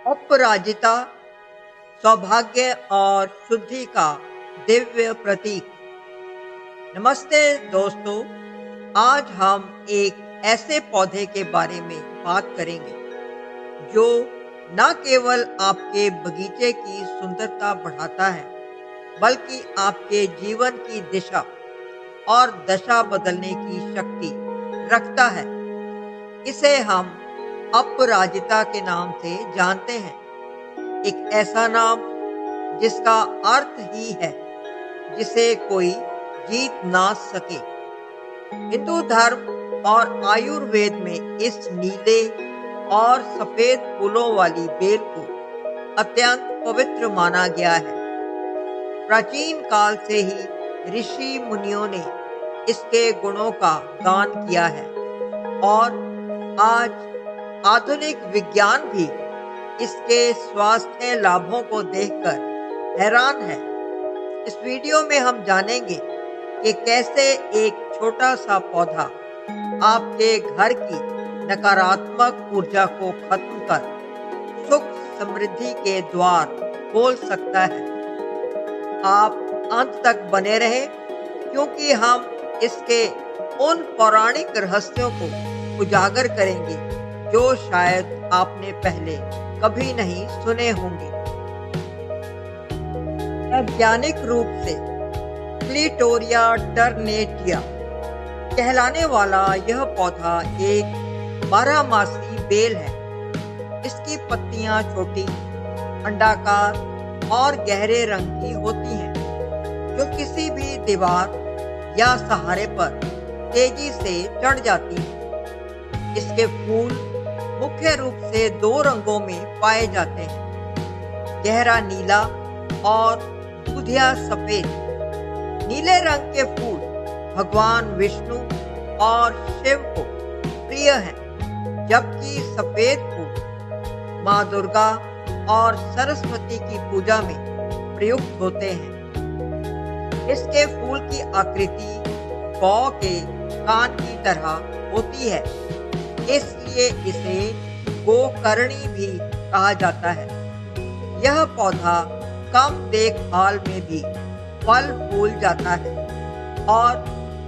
अपराजिता सौभाग्य और शुद्धि का दिव्य प्रतीक। नमस्ते दोस्तों, आज हम एक ऐसे पौधे के बारे में बात करेंगे जो न केवल आपके बगीचे की सुंदरता बढ़ाता है, बल्कि आपके जीवन की दिशा और दशा बदलने की शक्ति रखता है। इसे हम अपराजिता के नाम से जानते हैं, एक ऐसा नाम जिसका अर्थ ही है जिसे कोई जीत ना सके। हिंदू धर्म और आयुर्वेद में इस नीले और सफेद फूलों वाली बेल को अत्यंत पवित्र माना गया है। प्राचीन काल से ही ऋषि मुनियों ने इसके गुणों का गान किया है और आज आधुनिक विज्ञान भी इसके स्वास्थ्य लाभों को देखकर हैरान है। इस वीडियो में हम जानेंगे कि कैसे एक छोटा सा पौधा आपके घर की नकारात्मक ऊर्जा को खत्म कर सुख समृद्धि के द्वार खोल सकता है। आप अंत तक बने रहें, क्योंकि हम इसके उन पौराणिक रहस्यों को उजागर करेंगे जो शायद आपने पहले कभी नहीं सुने होंगे। वैज्ञानिक रूप से क्लिटोरिया टर्नेटिया कहलाने वाला यह पौधा एक बारहमासी बेल है। इसकी पत्तियां छोटी, अंडाकार और गहरे रंग की होती हैं, जो किसी भी दीवार या सहारे पर तेजी से चढ़ जाती हैं। इसके फूल मुख्य रूप से दो रंगों में पाए जाते हैं, गहरा नीला और दूधिया सफेद। नीले रंग के फूल भगवान विष्णु और शिव को प्रिय हैं, जबकि सफेद फूल माँ दुर्गा और सरस्वती की पूजा में प्रयुक्त होते हैं। इसके फूल की आकृति गौ के कान की तरह होती है, इसलिए इसे गोकर्णी भी कहा जाता है। यह पौधा कम देखभाल में भी फल फूल जाता है और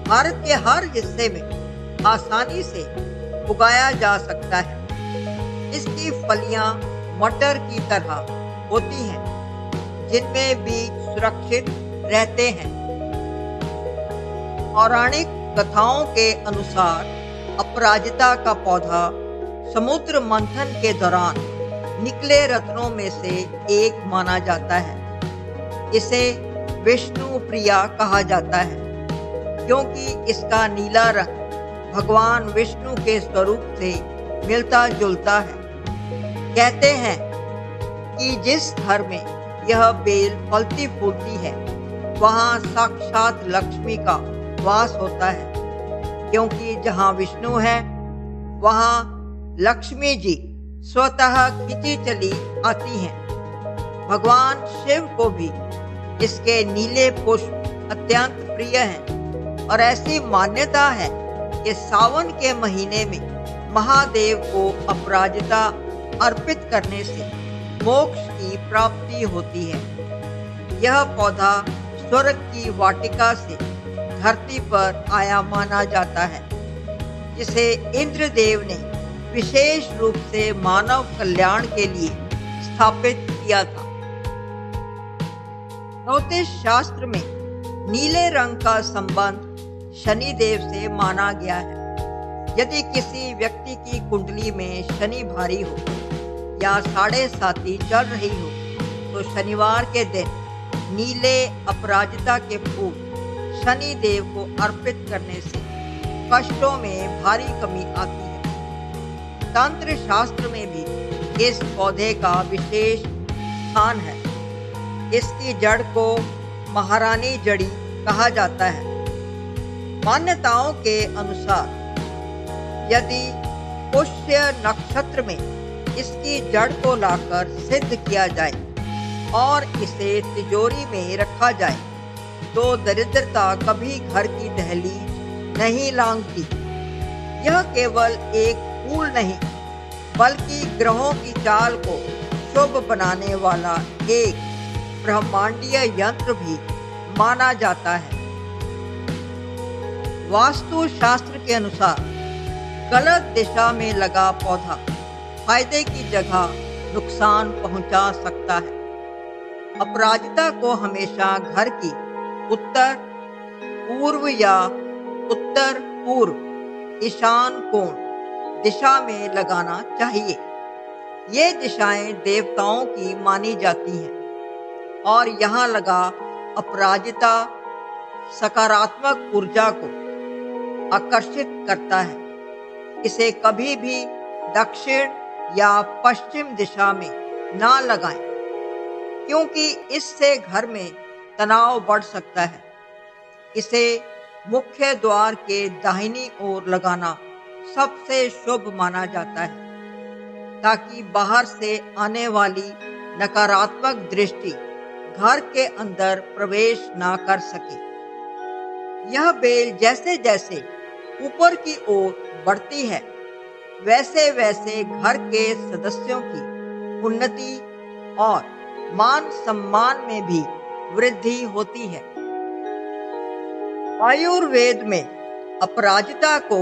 भारत के हर हिस्से में आसानी से उगाया जा सकता है। इसकी फलियां मटर की तरह होती हैं, जिनमें बीज सुरक्षित रहते हैं। पौराणिक कथाओं के अनुसार अपराजिता का पौधा समुद्र मंथन के दौरान निकले रत्नों में से एक माना जाता है। इसे विष्णु प्रिया कहा जाता है, क्योंकि इसका नीला रंग भगवान विष्णु के स्वरूप से मिलता जुलता है। कहते हैं कि जिस घर में यह बेल फलती फूलती है, वहाँ साक्षात लक्ष्मी का वास होता है, क्योंकि जहाँ विष्णु है वहाँ लक्ष्मी जी स्वतः खिंची चली आती हैं। भगवान शिव को भी इसके नीले पुष्प अत्यंत प्रिय हैं और ऐसी मान्यता है कि सावन के महीने में महादेव को अपराजिता अर्पित करने से मोक्ष की प्राप्ति होती है। यह पौधा स्वर्ग की वाटिका से धरती पर आया माना जाता है, जिसे इंद्रदेव ने विशेष रूप से मानव कल्याण के लिए स्थापित किया था। ज्योतिष शास्त्र में नीले रंग का संबंध शनि देव से माना गया है। यदि किसी व्यक्ति की कुंडली में शनि भारी हो या साढ़े साती चल रही हो, तो शनिवार के दिन नीले अपराजिता के फूल शनि देव को अर्पित करने से कष्टों में भारी कमी आती है। तंत्र शास्त्र में भी इस पौधे का विशेष स्थान है। इसकी जड़ को महारानी जड़ी कहा जाता है। मान्यताओं के अनुसार यदि पुष्य नक्षत्र में इसकी जड़ को लाकर सिद्ध किया जाए और इसे तिजोरी में रखा जाए, तो दरिद्रता कभी घर की दहलीज नहीं लांघती। यह केवल एक फूल नहीं, बल्कि ग्रहों की चाल को शुभ बनाने वाला एक ब्रह्मांडीय यंत्र भी माना जाता है। वास्तु शास्त्र के अनुसार गलत दिशा में लगा पौधा फायदे की जगह नुकसान पहुंचा सकता है। अपराजिता को हमेशा घर की उत्तर पूर्व या उत्तर पूर्व ईशान कोण दिशा में लगाना चाहिए। ये दिशाएं देवताओं की मानी जाती हैं और यहाँ लगा अपराजिता सकारात्मक ऊर्जा को आकर्षित करता है। इसे कभी भी दक्षिण या पश्चिम दिशा में ना लगाएं, क्योंकि इससे घर में तनाव बढ़ सकता है। इसे मुख्य द्वार के दाहिनी ओर लगाना सबसे शुभ माना जाता है, ताकि बाहर से आने वाली नकारात्मक दृष्टि घर के अंदर प्रवेश ना कर सके। यह बेल जैसे जैसे ऊपर की ओर बढ़ती है, वैसे वैसे घर के सदस्यों की उन्नति और मान सम्मान में भी वृद्धि होती है। आयुर्वेद में अपराजिता को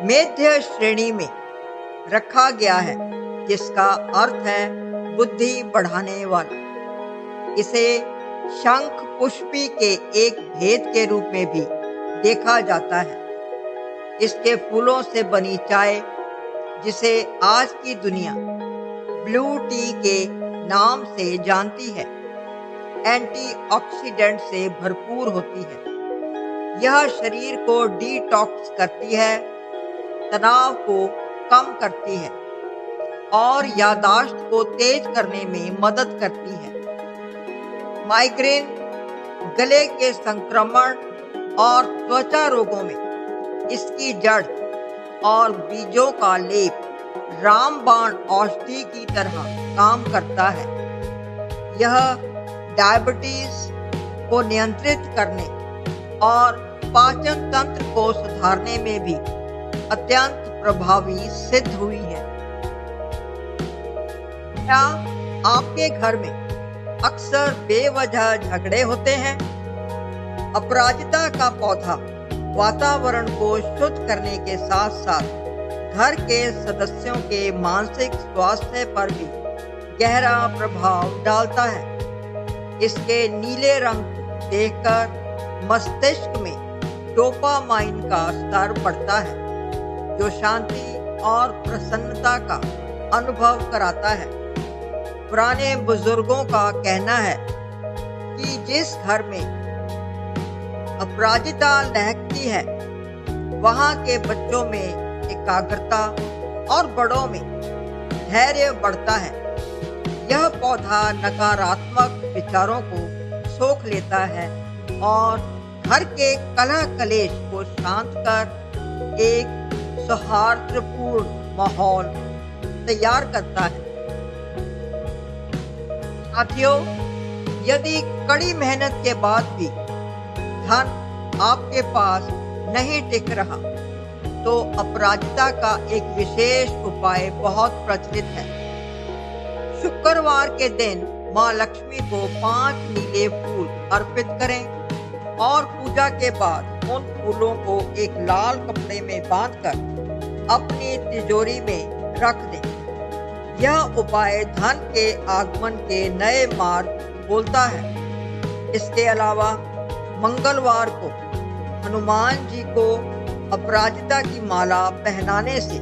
मेध्य श्रेणी में रखा गया है, जिसका अर्थ है बुद्धि बढ़ाने वाला। इसे शंख पुष्पी के एक भेद के रूप में भी देखा जाता है। इसके फूलों से बनी चाय, जिसे आज की दुनिया ब्लू टी के नाम से जानती है, एंटीऑक्सीडेंट से भरपूर होती है। यह शरीर को डिटॉक्स करती है, तनाव को कम करती है और याददाश्त को तेज करने में मदद करती है। माइग्रेन, गले के संक्रमण और त्वचा रोगों में इसकी जड़ और बीजों का लेप रामबाण औषधि की तरह काम करता है। यह डायबिटीज को नियंत्रित करने और पाचन तंत्र को सुधारने में भी अत्यंत प्रभावी सिद्ध हुई है। क्या आपके घर में अक्सर बेवजह झगड़े होते हैं? अपराजिता का पौधा वातावरण को शुद्ध करने के साथ साथ घर के सदस्यों के मानसिक स्वास्थ्य पर भी गहरा प्रभाव डालता है। इसके नीले रंग को देखकर मस्तिष्क में डोपामाइन का स्तर बढ़ता है, जो शांति और प्रसन्नता का अनुभव कराता है। पुराने बुजुर्गों का कहना है कि जिस घर में अपराजिता लहकती है, वहाँ के बच्चों में एकाग्रता और बड़ों में धैर्य बढ़ता है। यह पौधा नकारात्मक विचारों को सोख लेता है और घर के कलह कलेश को शांत कर एक सौहार्दपूर्ण माहौल तैयार करता है। साथियों, यदि कड़ी मेहनत के बाद भी धन आपके पास नहीं टिक रहा, तो अपराजिता का एक विशेष उपाय बहुत प्रचलित है। शुक्रवार के दिन माँ लक्ष्मी को 5 नीले फूल अर्पित करें और पूजा के बाद उन फूलों को एक लाल कपड़े में बांधकर अपनी तिजोरी में रख दें। यह उपाय धन के आगमन के नए मार्ग खोलता है। इसके अलावा मंगलवार को हनुमान जी को अपराजिता की माला पहनाने से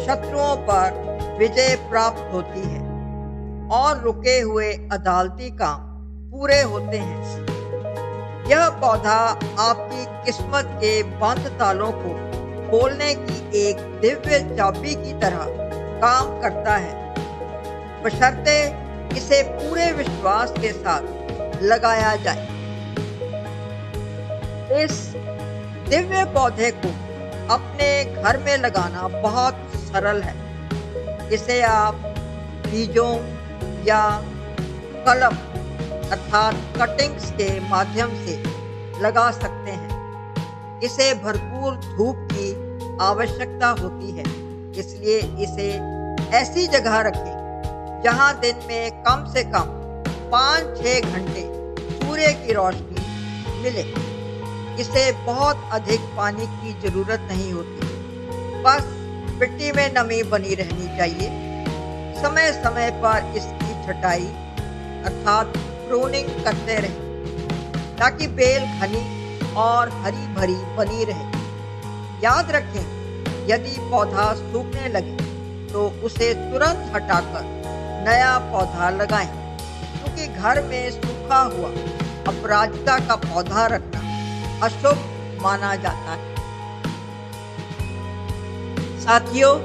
शत्रुओं पर विजय प्राप्त होती है और रुके हुए अदालती काम पूरे होते हैं। यह पौधा आपकी किस्मत के बंद तालों को खोलने की एक दिव्य चाबी की तरह काम करता है, बशर्ते इसे पूरे विश्वास के साथ लगाया जाए। इस दिव्य पौधे को अपने घर में लगाना बहुत सरल है। इसे आप बीजों या कलम अर्थात कटिंग्स के माध्यम से लगा सकते हैं। इसे भरपूर धूप की आवश्यकता होती है, इसलिए इसे ऐसी जगह रखें जहां दिन में कम से कम 5-6 घंटे सूर्य की रोशनी मिले। इसे बहुत अधिक पानी की जरूरत नहीं होती, बस मिट्टी में नमी बनी रहनी चाहिए। समय समय पर इसकी छटाई अर्थात प्रूनिंग करते रहें ताकि बेल घनी और हरी भरी बनी रहे। याद रखें, यदि पौधा सूखने लगे तो उसे तुरंत हटाकर नया पौधा लगाएं, क्योंकि घर में सूखा हुआ अपराजिता का पौधा रखना अशुभ माना जाता है। साथियों,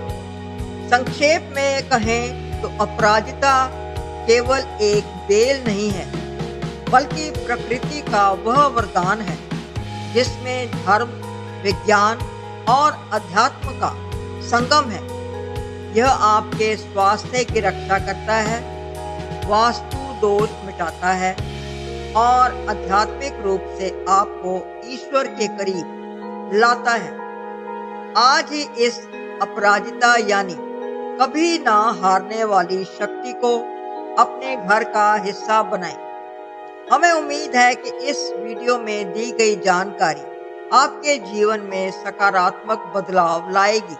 संक्षेप में कहें तो अपराजिता केवल एक बेल नहीं है, बल्कि प्रकृति का वह वरदान है जिसमें धर्म, विज्ञान और अध्यात्म का संगम है। यह आपके स्वास्थ्य की रक्षा करता है, वास्तु दोष मिटाता है और आध्यात्मिक रूप से आपको ईश्वर के करीब लाता है। आज ही इस अपराजिता यानी कभी ना हारने वाली शक्ति को अपने घर का हिस्सा बनाएं। हमें उम्मीद है कि इस वीडियो में दी गई जानकारी आपके जीवन में सकारात्मक बदलाव लाएगी।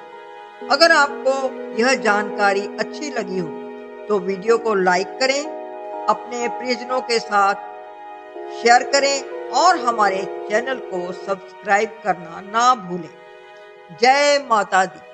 अगर आपको यह जानकारी अच्छी लगी हो तो वीडियो को लाइक करें, अपने प्रियजनों के साथ शेयर करें और हमारे चैनल को सब्सक्राइब करना ना भूलें। जय माता दी।